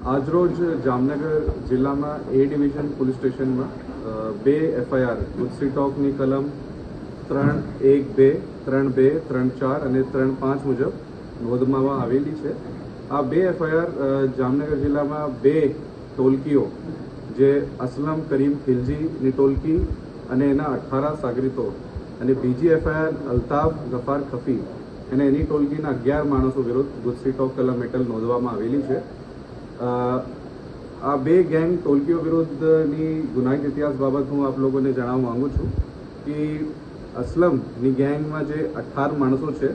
આજરોજ જામનગર જિલ્લામાં એ division police સ્ટેશનમાં બે એફઆઈઆર ગુજસી ટોકની કલમ 3(1)(2), 3(2), 3(4) અને 3(5) મુજબ નોંધવામાં આવેલી છે. આ બે એફઆઈઆર જામનગર જિલ્લામાં બે ટોલકીઓ જે અસલમ કરીમ ખિલજીની ટોલકી અને એના 18 સાગરીતો અને બીજી એફઆઈઆર અલ્તાફ ગફાર ખફી અને એની ટોલકીના 11 માણસો વિરુદ્ધ ગુજસી ટોક કલમ હેઠળ નોંધવામાં આવેલી છે. આ બે ગેંગ ટોલકીઓ વિરુદ્ધની ગુનાહિત ઇતિહાસ બાબત હું આપ લોકોને જણાવવા માંગુ છું કે અસલમની ગેંગમાં જે 18 માણસો છે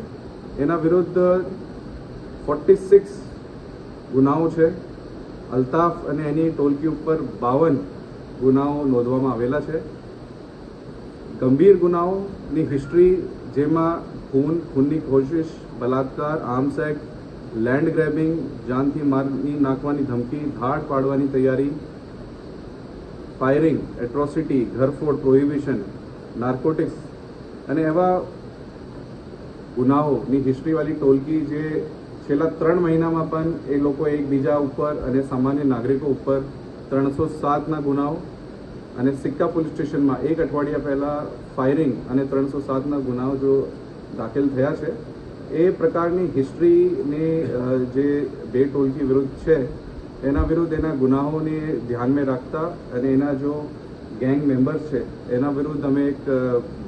એના વિરુદ્ધ 46 ગુનાઓ છે. અલ્તાફ અને એની ટોલકી ઉપર 52 ગુનાઓ નોંધવામાં આવેલા છે. ગંભીર ગુનાઓની હિસ્ટ્રી જેમાં ખૂનની કોશિશ, બલાત્કાર, આર્મ્સ એક્ટ, લેન્ડ ગ્રેબિંગ, જાનથી મારી નાખવાની ધમકી, ધાડ પાડવાની તૈયારી, ફાયરિંગ, એટ્રોસિટી, ઘરફોડ, પ્રોહિબિશન, નાર્કોટિક્સ અને એવા ગુનાઓની હિસ્ટ્રીવાળી ટોલકી જે છેલ્લા 3 મહિનામાં પણ એ લોકો એકબીજા ઉપર અને સામાન્ય નાગરિકો ઉપર 307ના ગુનાઓ અને સિક્કા પોલીસ સ્ટેશનમાં 1 અઠવાડિયા પહેલાં ફાયરિંગ અને 307ના ગુનાઓ જો દાખલ થયા છે. એ પ્રકારની હિસ્ટ્રીને જે બે ટોલકી વિરુદ્ધ છે એના વિરુદ્ધ એના ગુનાઓને ધ્યાનમાં રાખતા અને એના જો ગેંગ મેમ્બર્સ છે એના વિરુદ્ધ અમે એક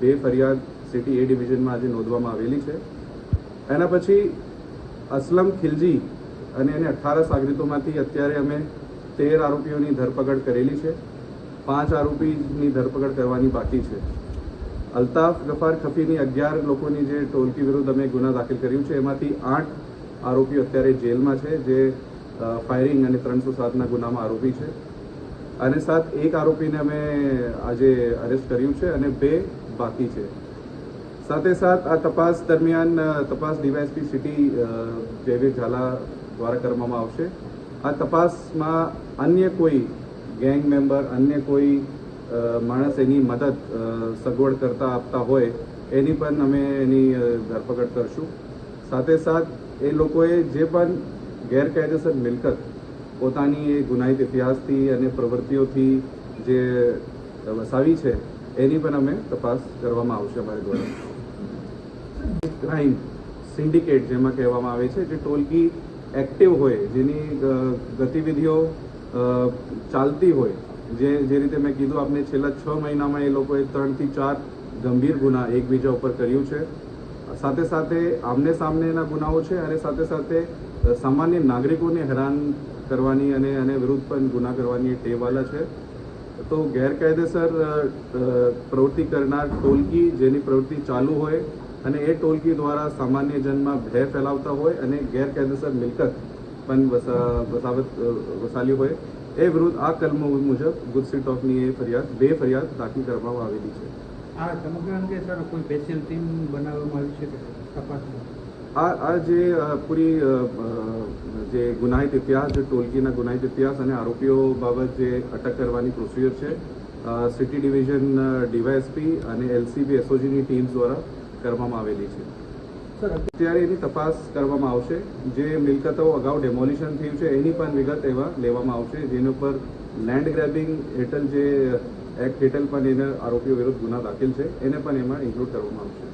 બે ફરિયાદ સિટી એ ડિવિઝનમાં આજે નોંધવામાં આવેલી છે. એના પછી અસલમ ખિલજી અને એને 18 સાગરીતોમાંથી અત્યારે અમે 13 આરોપીઓની ધરપકડ કરેલી છે. 5 આરોપીની ધરપકડ કરવાની બાકી છે. અલ્તાફ ગફાર ખફીની 11 લોકોની જે ટોલકી વિરુદ્ધ અમે ગુના દાખલ કર્યું છે એમાંથી 8 આરોપીઓ અત્યારે જેલમાં છે જે ફાયરિંગ અને 307ના ગુનામાં આરોપી છે. અને સાથ એક આરોપીને અમે આજે અરેસ્ટ કર્યું છે અને 2 બાકી છે. સાથે સાથ આ તપાસ દરમિયાન તપાસ ડીવાયએસપી સિટી જયવીર ઝાલા દ્વારા કરવામાં આવશે. આ તપાસમાં અન્ય કોઈ ગેંગ મેમ્બર, અન્ય કોઈ માણસ એની મદદ સગવડ કરતા આપતા હોય એની પણ અમે એની ધરપકડ કરશું. સાથે સાથ એ લોકોએ જે પણ ગેરકાયદેસર મિલકત પોતાની એ ગુનાહિત ઇતિહાસથી અને પ્રવૃત્તિઓથી જે વસાવી છે એની પણ અમે તપાસ કરવામાં આવશે અમારી દ્વારા. ક્રાઇમ સિન્ડિકેટ જેમાં કહેવામાં આવે છે, જે ટોલકી એક્ટિવ હોય, જેની ગતિવિધિઓ ચાલતી હોય, જે રીતે મેં કીધું આપને છેલ્લા 6 મહિનામાં એ લોકોએ 3 થી 4 ગંભીર ગુના એકબીજા ઉપર કર્યું છે. સાથે સાથે આમને સામનેના ગુનાઓ છે અને સાથે સાથે સામાન્ય નાગરિકોને હેરાન કરવાની અને વિરુદ્ધ પણ ગુના કરવાની ટેવવાળા છે. તો ગેરકાયદેસર પ્રવૃત્તિ કરનાર ટોલકી જેની પ્રવૃત્તિ ચાલુ હોય અને એ ટોલકી દ્વારા સામાન્ય જનમાં ભય ફેલાવતા હોય અને ગેરકાયદેસર મિલકત પણ વસાલી હોય એ વિરુદ્ધ આ કલમો મુજબ ગુજસી ટોકની બે ફરિયાદ દાખલ કરવામાં આવેલી છે. આ સમગ્ર અંગે સર કોઈ સ્પેશિયલ ટીમ બનાવવામાં આવી છે કે તપાસમાં? આ જે પૂરી જે ગુનાહિત ઇતિહાસ, જે ટોલકીના ગુનાહિત ઇતિહાસ અને આરોપીઓ બાબત જે અટક કરવાની પ્રોસિજર છે સિટી ડિવિઝન ડીવાયએસપી અને એલસીબી એસઓજીની ટીમ્સ દ્વારા કરવામાં આવેલી છે. અત્યારે એની તપાસ કરવામાં આવશે. જે મિલકતો અગાઉ ડેમોલિશન થયું છે એની પણ વિગત એવા લેવામાં આવશે, જેના પર લેન્ડ ગ્રેબિંગ હેઠળ જે એક્ટ હેઠળ પણ એને આરોપીઓ વિરુદ્ધ ગુના દાખલ છે એને પણ એમાં ઇન્ક્લુડ કરવામાં આવશે.